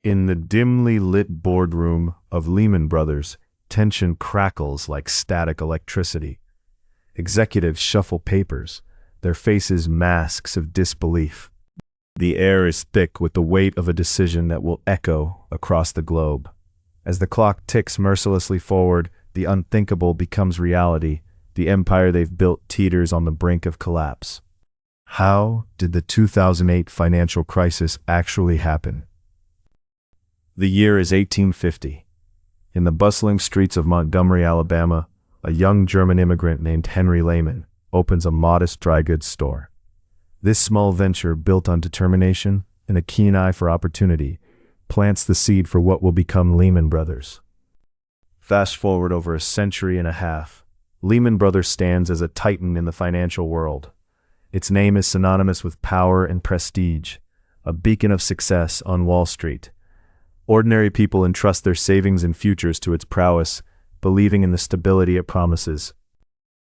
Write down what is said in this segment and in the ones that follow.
In the dimly lit boardroom of Lehman Brothers, tension crackles like static electricity. Executives shuffle papers, their faces masks of disbelief. The air is thick with the weight of a decision that will echo across the globe. As the clock ticks mercilessly forward, the unthinkable becomes reality. The empire they've built teeters on the brink of collapse. How did the 2008 financial crisis actually happen? The year is 1850. In the bustling streets of Montgomery, Alabama, a young German immigrant named Henry Lehman opens a modest dry goods store. This small venture, built on determination and a keen eye for opportunity, plants the seed for what will become Lehman Brothers. Fast forward over a century and a half, Lehman Brothers stands as a titan in the financial world. Its name is synonymous with power and prestige, a beacon of success on Wall Street. Ordinary people entrust their savings and futures to its prowess, believing in the stability it promises.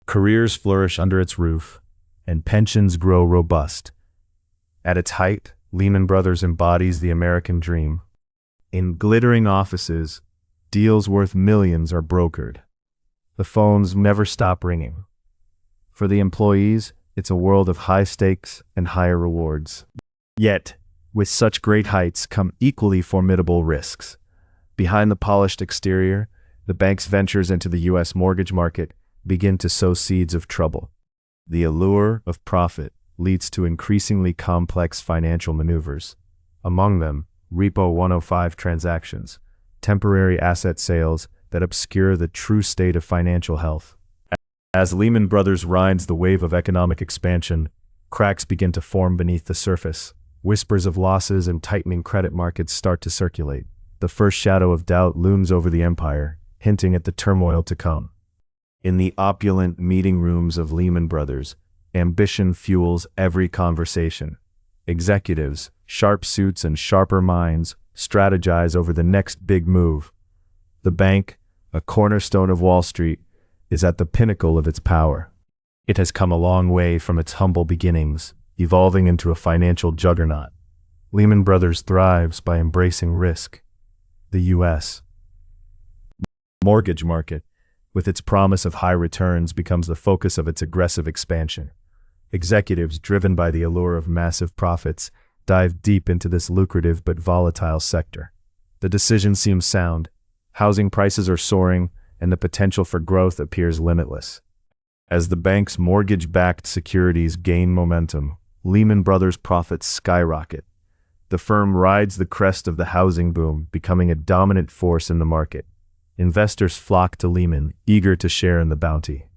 Careers flourish under its roof, and pensions grow robust. At its height, Lehman Brothers embodies the American dream. In glittering offices, deals worth millions are brokered. The phones never stop ringing. For the employees, it's a world of high stakes and higher rewards. Yet, with such great heights come equally formidable risks. Behind the polished exterior, the bank's ventures into the U.S. mortgage market begin to sow seeds of trouble. The allure of profit leads to increasingly complex financial maneuvers. Among them, Repo 105 transactions, temporary asset sales that obscure the true state of financial health. As Lehman Brothers rides the wave of economic expansion, cracks begin to form beneath the surface. Whispers of losses and tightening credit markets start to circulate. The first shadow of doubt looms over the empire, hinting at the turmoil to come. In the opulent meeting rooms of Lehman Brothers, ambition fuels every conversation. Executives, sharp suits and sharper minds, strategize over the next big move. The bank, a cornerstone of Wall Street, is at the pinnacle of its power. It has come a long way from its humble beginnings, evolving into a financial juggernaut. Lehman Brothers thrives by embracing risk. The U.S. mortgage market, with its promise of high returns, becomes the focus of its aggressive expansion. Executives, driven by the allure of massive profits, dive deep into this lucrative but volatile sector. The decision seems sound. Housing prices are soaring, and the potential for growth appears limitless. As the bank's mortgage-backed securities gain momentum, Lehman Brothers' profits skyrocket. The firm rides the crest of the housing boom, becoming a dominant force in the market. Investors flock to Lehman, eager to share in the bounty.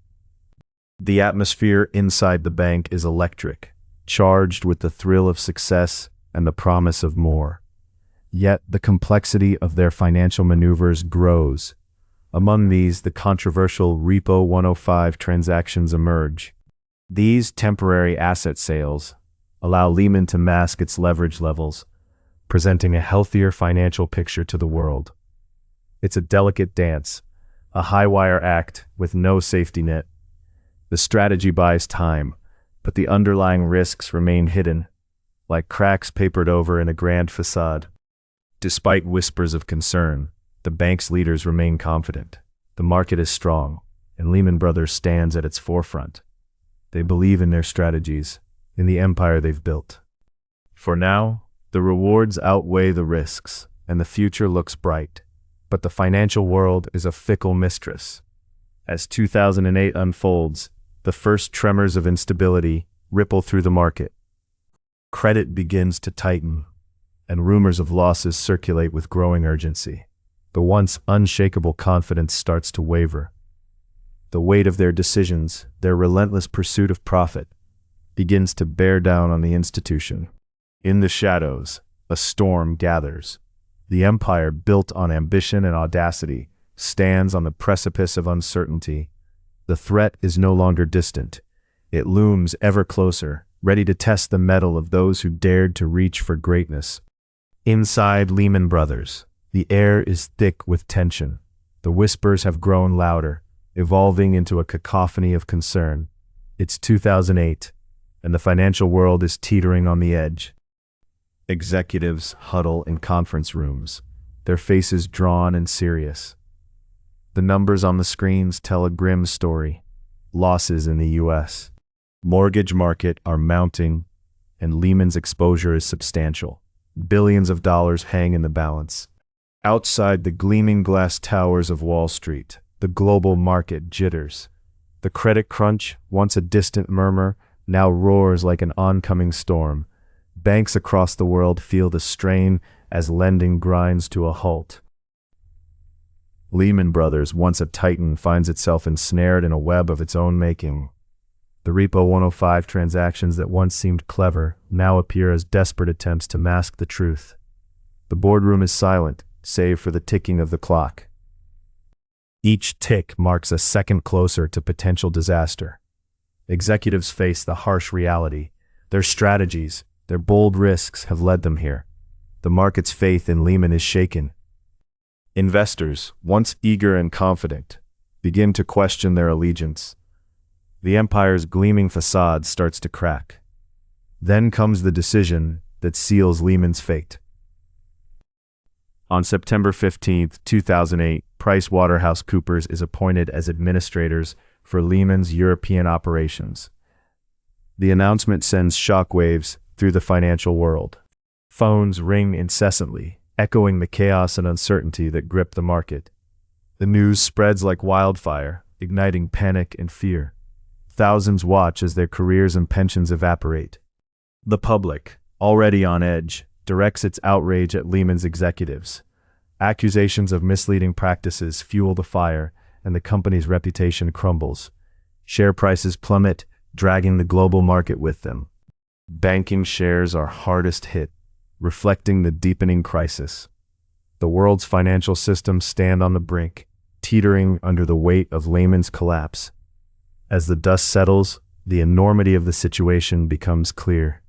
The atmosphere inside the bank is electric, charged with the thrill of success and the promise of more. Yet the complexity of their financial maneuvers grows. Among these, the controversial Repo 105 transactions emerge. These temporary asset sales allow Lehman to mask its leverage levels, presenting a healthier financial picture to the world. It's a delicate dance, a high-wire act with no safety net. The strategy buys time, but the underlying risks remain hidden, like cracks papered over in a grand facade. Despite whispers of concern, the bank's leaders remain confident. The market is strong, and Lehman Brothers stands at its forefront. They believe in their strategies, in the empire they've built. For now, the rewards outweigh the risks, and the future looks bright. But the financial world is a fickle mistress. As 2008 unfolds, the first tremors of instability ripple through the market. Credit begins to tighten, and rumors of losses circulate with growing urgency. The once unshakable confidence starts to waver. The weight of their decisions, their relentless pursuit of profit, begins to bear down on the institution. In the shadows, a storm gathers. The empire, built on ambition and audacity, stands on the precipice of uncertainty. The threat is no longer distant. It looms ever closer, ready to test the mettle of those who dared to reach for greatness. Inside Lehman Brothers, the air is thick with tension. The whispers have grown louder, evolving into a cacophony of concern. It's 2008, and the financial world is teetering on the edge. Executives huddle in conference rooms, their faces drawn and serious. The numbers on the screens tell a grim story. Losses in the U.S. mortgage market are mounting, and Lehman's exposure is substantial. Billions of dollars hang in the balance. Outside the gleaming glass towers of Wall Street, the global market jitters. The credit crunch, once a distant murmur, now roars like an oncoming storm. Banks across the world feel the strain as lending grinds to a halt. Lehman Brothers, once a titan, finds itself ensnared in a web of its own making. The Repo 105 transactions that once seemed clever now appear as desperate attempts to mask the truth. The boardroom is silent, save for the ticking of the clock. Each tick marks a second closer to potential disaster. Executives face the harsh reality. Their strategies, their bold risks have led them here. The market's faith in Lehman is shaken. Investors, once eager and confident, begin to question their allegiance. The empire's gleaming facade starts to crack. Then comes the decision that seals Lehman's fate. On September 15, 2008, PricewaterhouseCoopers is appointed as administrators for Lehman's European operations. The announcement sends shockwaves through the financial world. Phones ring incessantly, echoing the chaos and uncertainty that grip the market. The news spreads like wildfire, igniting panic and fear. Thousands watch as their careers and pensions evaporate. The public, already on edge, directs its outrage at Lehman's executives. Accusations of misleading practices fuel the fire, and the company's reputation crumbles. Share prices plummet, dragging the global market with them. Banking shares are hardest hit, reflecting the deepening crisis. The world's financial systems stand on the brink, teetering under the weight of Lehman's collapse. As the dust settles, the enormity of the situation becomes clear.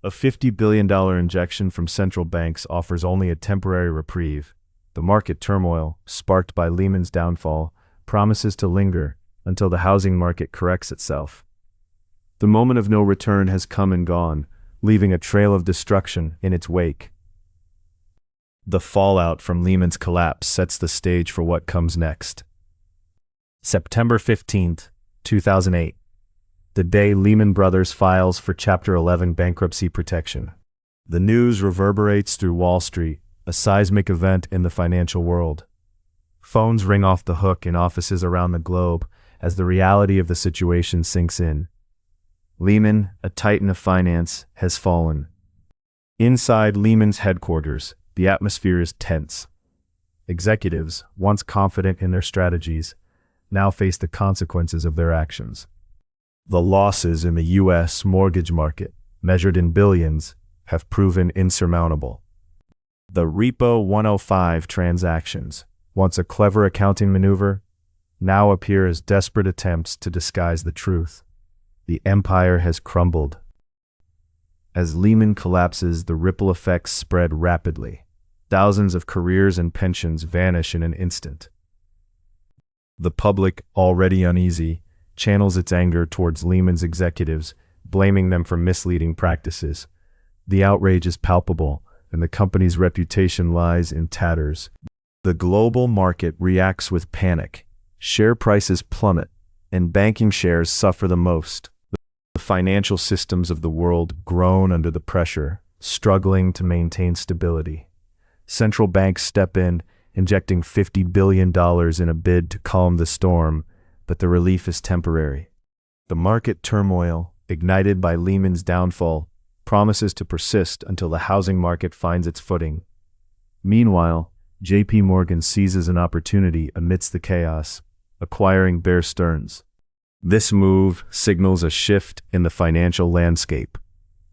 A $50 billion injection from central banks offers only a temporary reprieve. The market turmoil, sparked by Lehman's downfall, promises to linger until the housing market corrects itself. The moment of no return has come and gone, leaving a trail of destruction in its wake. The fallout from Lehman's collapse sets the stage for what comes next. September 15, 2008. The day Lehman Brothers files for Chapter 11 bankruptcy protection. The news reverberates through Wall Street, a seismic event in the financial world. Phones ring off the hook in offices around the globe as the reality of the situation sinks in. Lehman, a titan of finance, has fallen. Inside Lehman's headquarters, the atmosphere is tense. Executives, once confident in their strategies, now face the consequences of their actions. The losses in the U.S. mortgage market, measured in billions, have proven insurmountable. The Repo 105 transactions, once a clever accounting maneuver, now appear as desperate attempts to disguise the truth. The empire has crumbled. As Lehman collapses, the ripple effects spread rapidly. Thousands of careers and pensions vanish in an instant. The public, already uneasy, channels its anger towards Lehman's executives, blaming them for misleading practices. The outrage is palpable, and the company's reputation lies in tatters. The global market reacts with panic. Share prices plummet, and banking shares suffer the most. The financial systems of the world groan under the pressure, struggling to maintain stability. Central banks step in, injecting $50 billion in a bid to calm the storm, but the relief is temporary. The market turmoil, ignited by Lehman's downfall, promises to persist until the housing market finds its footing. Meanwhile, J.P. Morgan seizes an opportunity amidst the chaos, acquiring Bear Stearns. This move signals a shift in the financial landscape,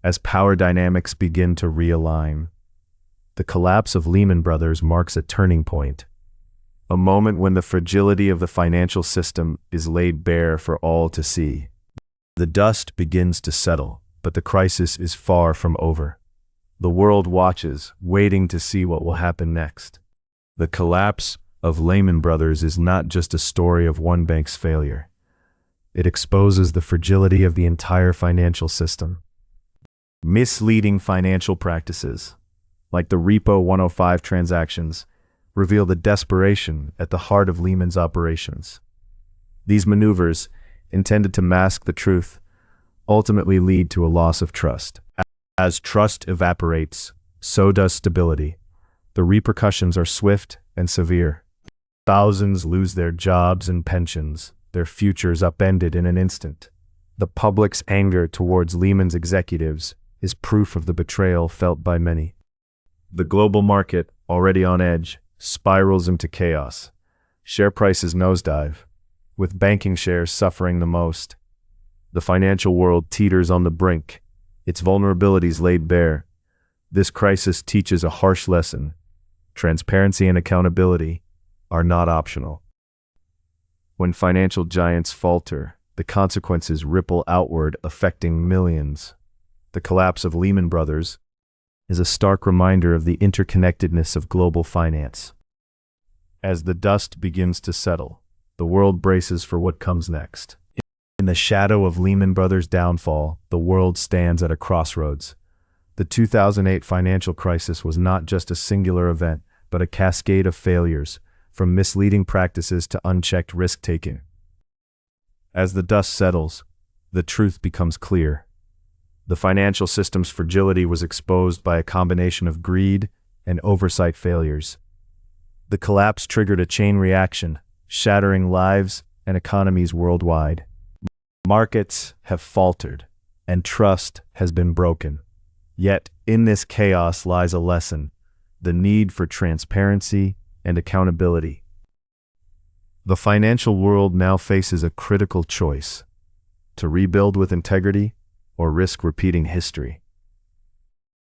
as power dynamics begin to realign. The collapse of Lehman Brothers marks a turning point, a moment when the fragility of the financial system is laid bare for all to see. The dust begins to settle, but the crisis is far from over. The world watches, waiting to see what will happen next. The collapse of Lehman Brothers is not just a story of one bank's failure. It exposes the fragility of the entire financial system. Misleading financial practices, like the Repo 105 transactions, reveal the desperation at the heart of Lehman's operations. These maneuvers, intended to mask the truth, ultimately lead to a loss of trust. As trust evaporates, so does stability. The repercussions are swift and severe. Thousands lose their jobs and pensions, their futures upended in an instant. The public's anger towards Lehman's executives is proof of the betrayal felt by many. The global market, already on edge, spirals into chaos. Share prices nosedive, with banking shares suffering the most. The financial world teeters on the brink, its vulnerabilities laid bare. This crisis teaches a harsh lesson. Transparency and accountability are not optional. When financial giants falter, the consequences ripple outward, affecting millions. The collapse of Lehman Brothers is a stark reminder of the interconnectedness of global finance. As the dust begins to settle, the world braces for what comes next. In the shadow of Lehman Brothers' downfall, the world stands at a crossroads. The 2008 financial crisis was not just a singular event, but a cascade of failures, from misleading practices to unchecked risk-taking. As the dust settles, the truth becomes clear. The financial system's fragility was exposed by a combination of greed and oversight failures. The collapse triggered a chain reaction, shattering lives and economies worldwide. Markets have faltered, and trust has been broken. Yet, in this chaos lies a lesson: the need for transparency and accountability. The financial world now faces a critical choice: to rebuild with integrity or risk repeating history.